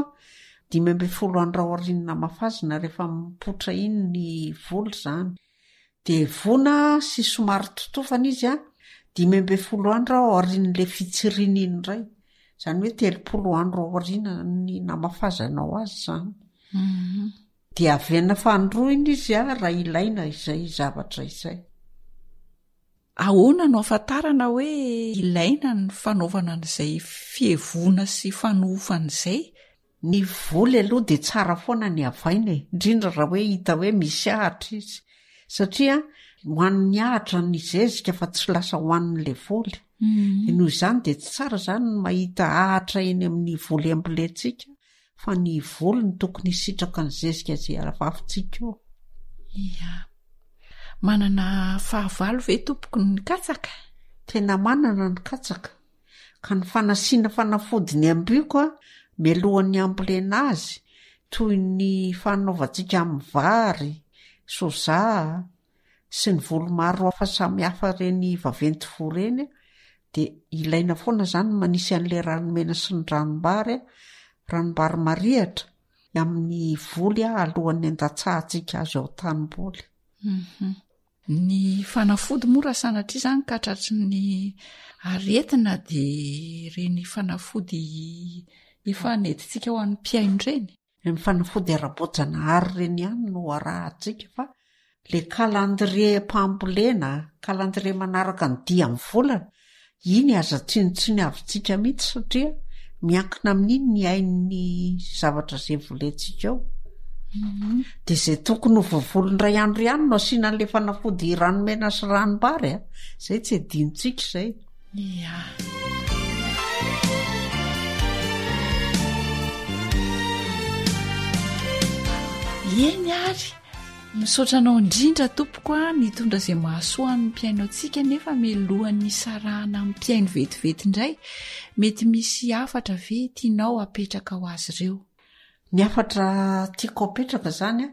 12 andro aorinina mafazana rehefa mipotra iny ny volo zany de vona sy somary totofana izy 12 andro aorin'le fitsirina iny indray zany hoe 30 andro aorina ny namafazanao azy zany de avena fandroina izy raha ilaina izay zavatra izay ahoana no afantarana hoe ilaina ny fanaovana n'izay fievona sy fanofan'izay ny voly aloha de tsara foana ny avaina indrindra raha hoe hita hoe misy ahatra izy satria hoan'ny ahatra ny zezika fa tsy lasa hoann'le voly noho izany de tsy tsara zany ny mahita ahatra eny amin'ny voly amboletsika fa ny voly ny tokony sitraka ny zezika zay avavitsika eo manana fahavalo ve tompoko ny katsaka tena manana ny katsaka ka ny fanasiana fanafody ny ambiko melohan'ny ambolena azy toy ny fanaovantsika amin'ny vary soza sy ny volomaro hafa samy hafa reny vaventy vo reny de ilaina foana zany manisy an'le ranomena sy ny ranombary marihatra amin'ny voly alohan'ny andatsahantsika azy ao tanimboly ny fanafody mora sanatria zany ka tratry ny aretina de reny fanafody efa netitsika ho an'ny mpiaino reny ny fanafody ara-bojana ary reny ihany no arahantsika fa le kalandrie mpambolena kalandrie manaraka ny dia amin'ny volana iny aza tsinontsiny avintsika mihitsy satria miankina amin'iny ny ain'ny zavatra zay volentsika ao de zay tokony ho vovolondray andro ihany no asiana n'le fanafody ranomena sy ranombary a zay tsy adinontsika zay eny ary misaotranao indrindra tompoko a nitondra zay mahasoa amin'ny mpiaino antsika nefa milohan'ny sarahana amin'ny mpiaino vetivety indray mety misy afatra ve tianao apetraka ho azy ireo ny afatra tiako apetraka zany a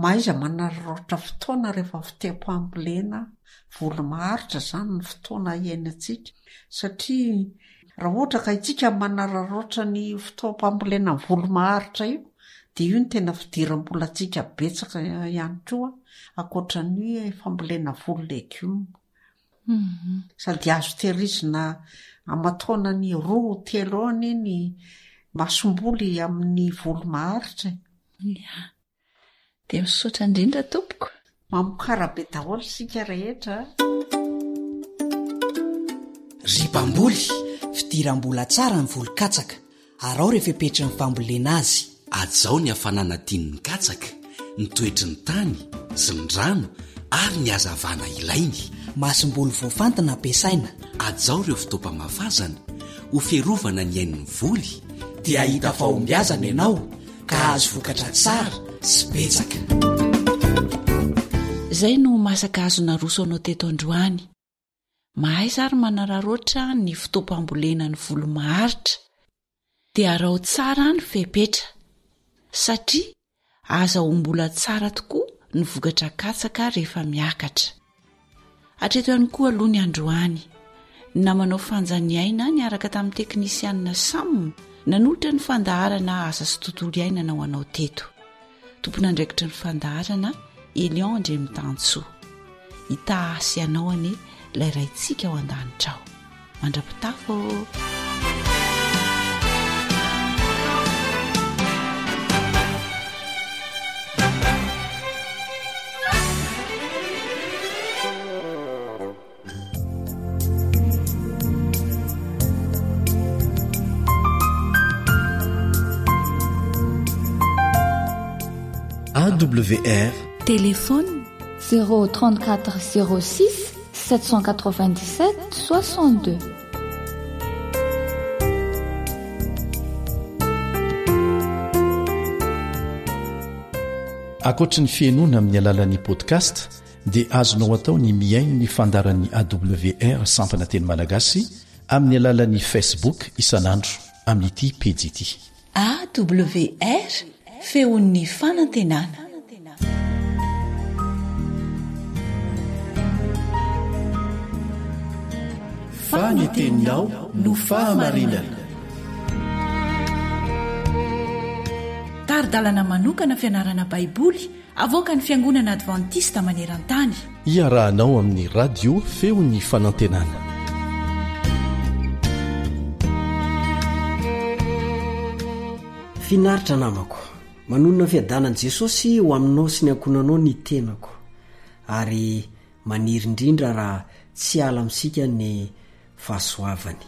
mahaiza manararaotra fotoana rehefa fiteam-pambolena volo maharitra zany ny fotoana iainantsika satria raha ohatra ka itsika manararaotra ny fitoam-pambolena ny volo maharitra io de io ny tena fidiram-bola atsika betsaka ihany koa akoatra ny hoe fambolena volo legioma sady azo tehirizina amataona ny 2-3 any ny masomboly amin'ny volo maharitra de misaotra indrindra tompoko mamokarabe daholo sika rehetra ry mpamboly fidiram-bola tsara ny volo-katsaka ary ao rehefa petra ny fambolena azy ajao ny hafanana tian'ny katsaka ny toetry ny tany sy ny rano ary ny hazavana ilainy masom-boly voafantina ampiasaina ajao ireo fitaopamafazana ho fiarovana ny ain'ny voly dia hita fahombiazana ianao ka azo vokatra tsara sy betsaka zay no masaka azona roso anao teto androany mahay sary manararoatra ny fitoam-pambolena ny volo maharitra dia arao tsara ny fepetra satria aza ombola tsara tokoa ny vokatra katsaka rehefa miakatra hatreto ihany koa aloha ny androany namanao fanjaniaina niaraka tamin'ny teknisianina samina nanolotra ny fandaharana asa sy tontolo iainana ho anao teto tompona andraikitra ny fandaharana Elion Ndre Mitansoa hita asy ianao any ilay raintsika ao an-danitrao mandrapitafo AWR téléphone 034 06 797 62 akoatra ny fiainoana amin'ny alalan'ni podcast dia azonao atao ny miaino ny fandaran'ny AWR sampana teny malagasy amin'ny alalan'ni Facebook isanandro amin'ity pejy ity AWR feon'ny fanantenana faniteninao no fahamarinana taridalana manokana fianarana baiboly avoaka ny fiangonana advantista maneran-tany iarahanao amin'ny radio feon'ny fanantenana finaritra namako manonona fiadanan'i Jesosy ho aminao sy ny ankonanao ny tenako ary maniry indrindra raha tsy ala amintsika ny fahasoavany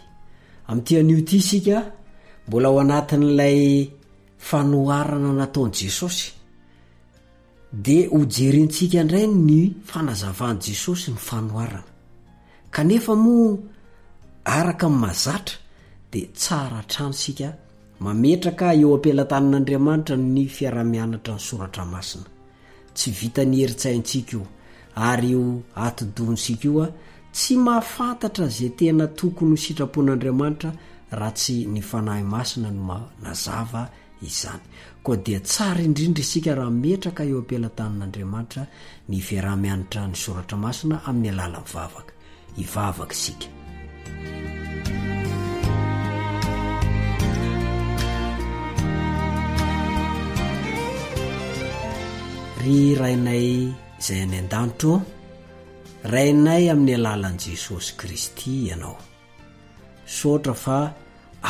amin'ity anio ity isika mbola ao anatin'ilay fanoharana nataon'i Jesosy dia hojerentsika indray ny fanazavan'i Jesosy ny fanoharana kanefa moa araka amin'ny mahazatra dia tsara trano sika mametraka eo ampelantanan'Andriamanitra ny fiaramianatra ny soratra masina tsy vita ny heritsaintsika io ary io atodontsika io tsy mahafantatra zay tena tokony ho sitrapon'Andriamanitra raha tsy ny fanahy masina no manazava izany koa dia tsara indrindra isika raha metraka eo ampelantanan'Andriamanitra ny fiaramianatra ny soratra masina amin'ny alala mivavaka ivavaka isika ry rainay izay any an-danitro rainay amin'ny alalan'i Jesosy Kristy ianao sotra fa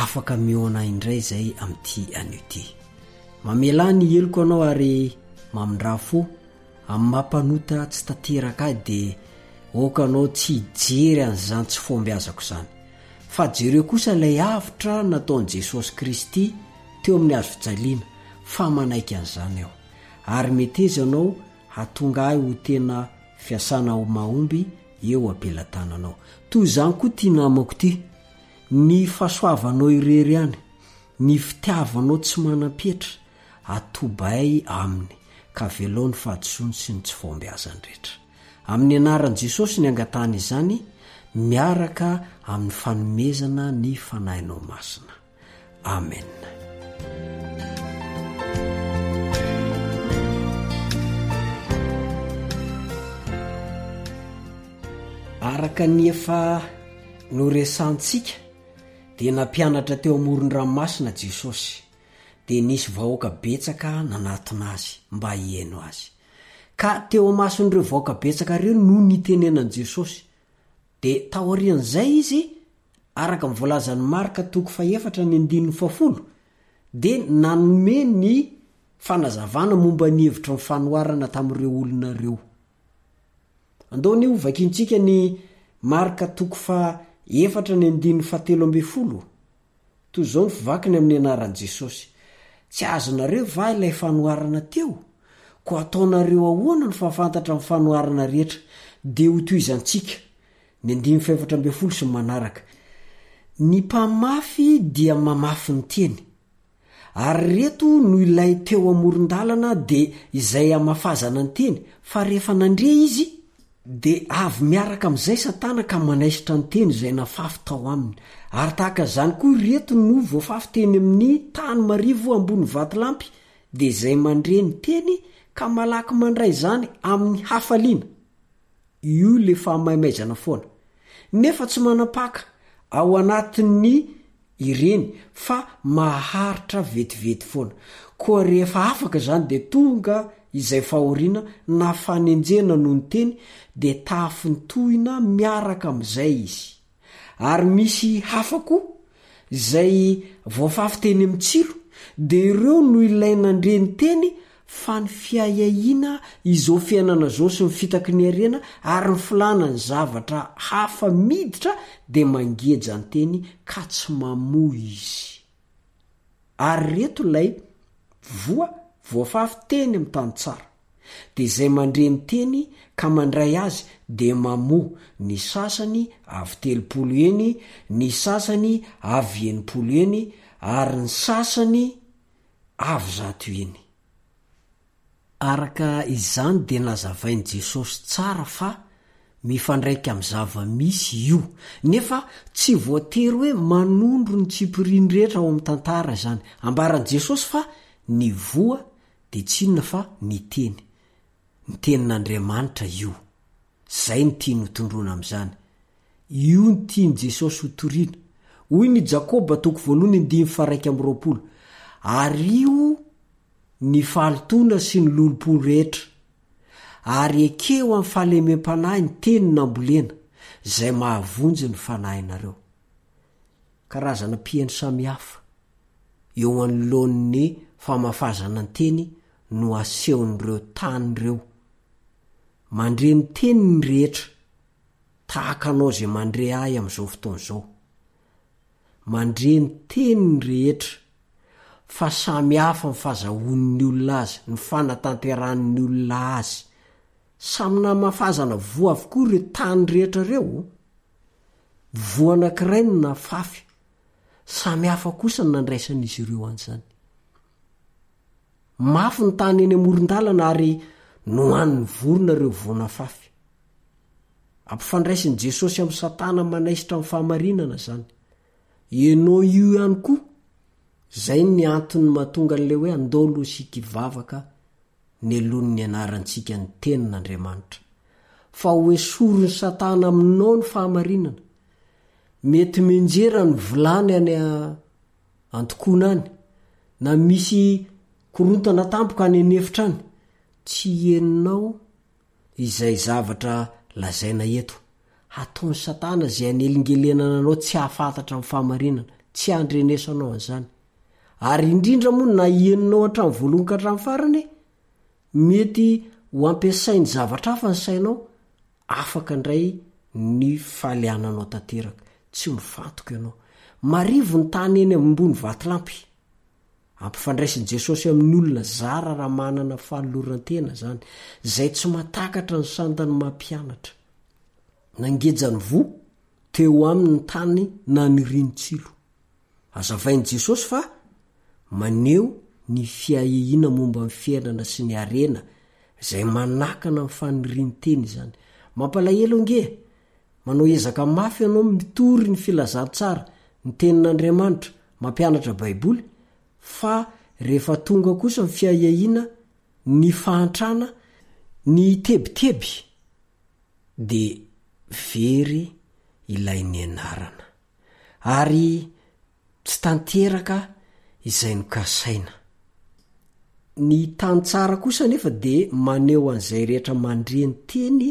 afaka miona indray zay amin'ity anio ity mamela ny heloko anao ary mamindra fo amin'ny mampanota tsy tanteraka dia okanao tsy hijery an'izany tsy fombiazako izany fa jereo kosa ilay avitra nataon'i Jesosy Kristy teo amin'ny hazo fijaliana fa manaiky an'izany aho ary mety izy ianao hatonga ahy ho tena fiasana ho mahomby eo ampelantananao. Toy izany koa tia namako ty ny fahasoavanao irery ihany ny fitiavanao tsy manam-petra atobay aminy ka velao ny fahadisoany sy ny tsy fombiazany rehetra. Amin'ny anaran'i Jesosy ny angatana izany miaraka amin'ny fanomezana ny fanahinao masina. Amen. Araka ny efa noresantsika dia nampianatra teo amoron-dranomasina Jesosy dia nisy vahoaka betsaka nanatona azy mba hiaino azy ka teo amason'ireo vahoaka betsaka ireo no nitenenan'i Jesosy dia taorian'izay izy araka mivoalazan'ny Marka 4:4 dia nanome ny fanazavana momba ny hevitra ny fanoharana tamin'ireo olona ireo. Andao ny ovakintsika ny Marka 4:4-7 toy izao ny fivakiny amin'ny anaran'i Jesosy. Tsy azonareo va ilay fanoharana teo? Ko ataonareo ahoana ny fahafantatra amin'ny fanoharana rehetra? Dia ho toizantsika ny 5:4 sy manaraka. Ny mpamafy dia mamafy ny teny, ary reto no ilay teo amoron-dalana dia izay amafazana ny teny, fa rehefa nandre izy dia avy miaraka amin'izay Satana ka manaisitra ny teny izay nafafy tao aminy. Ary tahaka izany koa reto no voafafy teny amin'ny tany marivo ambony vatolampy dia izay mandre ny teny ka malaky mandray izany amin'ny hafaliana. Io le fahamaimezana foana, nefa tsy manapaka ao anatin'ny ireny fa maharitra vetivety foana. Koa rehefa afaka izany dia tonga izay fahoriana na fanenjena noho ny teny dia tafintohina miaraka amin'izay izy. Ary misy hafa koa izay voafafy teny amin'ny tsilo dia ireo no ilaina andre ny teny fa ny fiahiahina izao fiainana zao sy ny fitaky ny arena ary ny filana ny zavatra hafa miditra dia mangeja ny teny ka tsy mamoy izy. Ary reto ilay voafafy teny amin'ny tany tsara dia izay mandre ny teny ka mandray azy dia mamoa, ny sasany avy 30 eny, ny sasany avy 90 eny, ary ny sasany avy 100 eny. Araka izany dia nazavain'i Jesosy tsara fa mifandraika amin'ny zava-misy io, nefa tsy voatery hoe manondro ny tsipiriny rehetra ao amin'ny tantara izany. Ambaran'i Jesosy fa ny voa dia tsy inona fa ny tenin'Andriamanitra io. Zay ny tia ny tondrona amin'izany. Io ny tia ny Jesosy ho toriana. Hoy ny Jakoba 1:20, ary io ny fahalitoana sy ny lolopolo rehetra, ary ekeo amin'ny fahalemem-panahy ny teny nambolena izay mahavonjy ny fanahinareo. Karazana piaino samihafa eo anoloan'ny famafazana ny teny no asehon'ireo tanyreo. Mandre ny teny ny rehetra tahaka anao izay mandre ahy amin'izao fotoana izao. Mandre ny teny ny rehetra fa samy hafa ny fahazahoan'ny olona azy, ny fanatanteran'ny olona azy. Samy namafazana voa avokoa ireo tany rehetra ireo. Voa anankiray no nafafy, samy hafa kosa ny nandraisan'izy ireo an'izany. Mafy ny tany eny amoron-dalana ary no an'ny vorona ireo voana fafy. Ampifandraisin'i Jesosy amin'ny Satana manaisitra amin'ny fahamarinana izany. Ianao io ihany koa. Zay ny antony mahatonga an'ilay hoe andao losika ivavaka ny alon'ny anarantsika ny tenin'Andriamanitra. Fa hoesorony Satana aminao ny fahamarinana. Mety menjera ny volany any antokoana any, na misy korontana tampoka any anefitra any, tsy heninao izay zavatra lazaina eto. Hataony Satana zay anelingelenana anao tsy hahafantatra amin'ny fahamarinana, tsy handrenesanao an'izany. Ary indrindra moa na heninao hatramin'ny voalohany ka hatramin'ny farany, mety ho ampiasainy zavatra hafa ny sainao afaka indray ny faliananao tanteraka tsy mifantoka ianao marivo ny tany eny ambony vatolampy ampifandraisiny jesosy amin'ny olona zara raha manana fahalorantena zany zay tsy matakatra ny sandany mampianatra nangejany vo teo amin'ny tany na nirinotsilo azavainy jesosy fa maneo ny fiahihina momba ny fiainana sy ny arena zay manakana ny fanirinteny zany mampalahelo nge manao ezaka mafy ianao mitory ny filazantsara ny tenin'Andriamanitra mampianatra baiboly fa rehefa tonga kosa ny fiahihina ny fahantrana ny tebiteby de very ilay ny anarana ary tsy tanteraka izay nokasaina ny tany tsara kosa nefa de maneo an'izay rehetra mandreny teny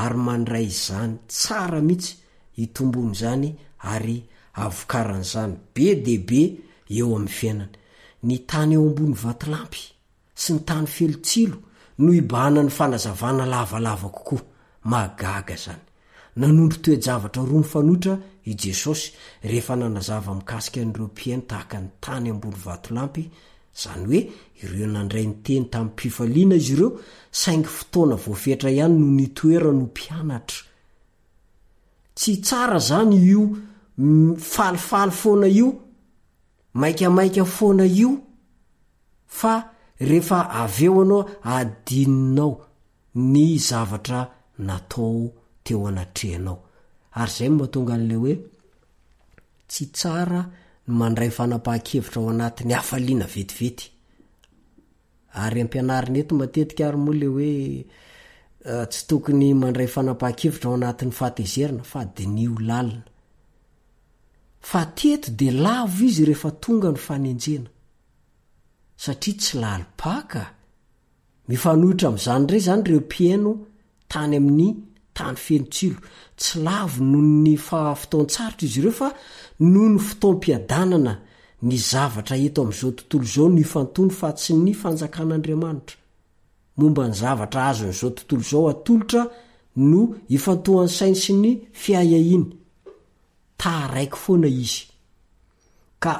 ary mandray izany tsara mihitsy hitombony zany ary avokaran'izany be debe eo amin'ny fiainana ny tany eo ambony vatolampy sy ny tany felotsilo no ibahana ny fanazavana lavalava kokoa magaga zany nanondro toe-javatra roa mifanoitra i jesosy rehefa nanazava mikasika n'ireo mpiaino tahaka ny tany ambony vatolampy zany hoe ireo nandray ny teny tamin'ny mpifaliana izy ireo saingy fotoana voafetra ihany no nitoera no mpianatra tsy tsara zany io falifaly foana io maikamaika foana io fa rehefa aveo anao adininao ny zavatra natao teo anatrehanao ary zay mahatonga an'le hoe tsy tsara ny mandray fanapahan-kevitra ao anatin'ny hafaliana vetivety ary ampianarina eto matetika ary moa le hoe tsy tokony mandray fanapahan-kevitra ao anatin'ny fahatezerina fa dinio lalina fa teto de lavo izy rehefa tonga ny fanenjena satria tsy lalipaka mifanohitra amin'izany ndray zany reo mpiaino tany amin'ny tany fenotsilo tsy lavo noho ny fotoan-tsarotra izy ireo fa noho ny fotoam-piadanana ny zavatra eto amin'izao tontolo zao ny fantony fa tsy ny fanjakan'Andriamanitra momba ny zavatra azo n'izao tontolo zao atolotra no ifantohan'ny sainy sy ny fiahihiny taraiky foana izy ka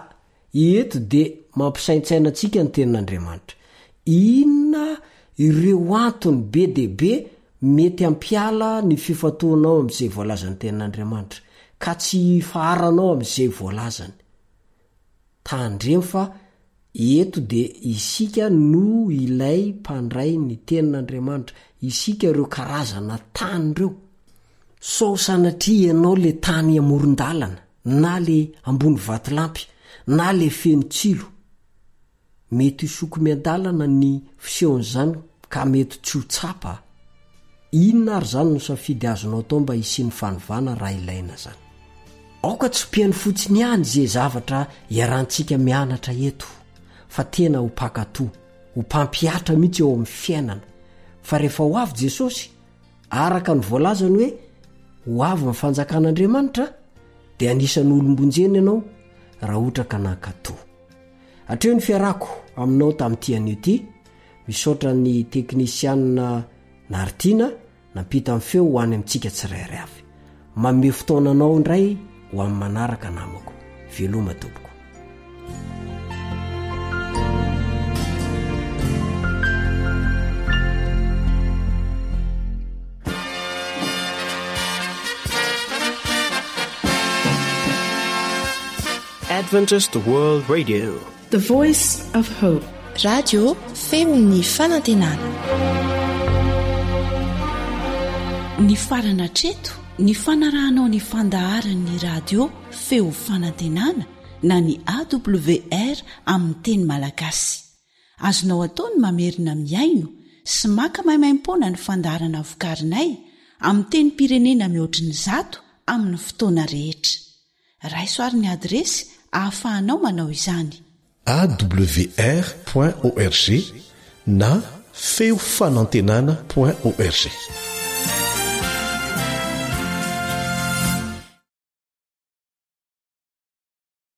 eto de mampisaintsaina antsika ny tenin'Andriamanitra inona ireo antony be debe mety ampiala ny fifantohanao amin'izay voalazany tenin'Andriamanitra ka tsy faharanao amin'izay voalazany tandremo fa eto de isika no ilay mpandray ny tenin'Andriamanitra isika ireo karazana tany reo sao sanatria ianao le tany amoron-dalana na le ambony vatolampy na le fenotsilo mety isoko miadalana ny fisehon'izany ka mety tsy ho tsapa inona ary zany no safidy azonao tao mba hisiany fanovana raha ilaina zany aoka tsy mpiaino fotsiny ihany zay zavatra iarahantsika mianatra eto fa tena ho mpakato ho mpampiatra mihitsy eo amin'ny fiainana fa rehefa ho avy Jesosy araka ny voalazany hoe ho avy ny fanjakan'Andriamanitra dia anisan'ny olombonjena ianao raha ohatra ka nankato hatreo ny fiarako aminao tamin'ity anio ity misaotra ny teknisianina Nartina nampita amin'ny feo ho any amintsika tsirairay avy manome fotoananao indray ho amin'ny manaraka namako veloma tompoko Adventist World Radio, the voice of hope. Radio feony fanantenana. Ny farana treto ny fanarahanao ny fandaharan'ny radio feo fanantenana na ny AWR amin'ny teny malagasy azonao ataony mamerina miaino sy maka maimaimpoana ny fandaharana vokarinay amin'ny teny pirenena mihoatriny 100 amin'ny fotoana rehetra raisoaryn'ny adresy ahafahanao manao izany awr.org na feo fanantenana.org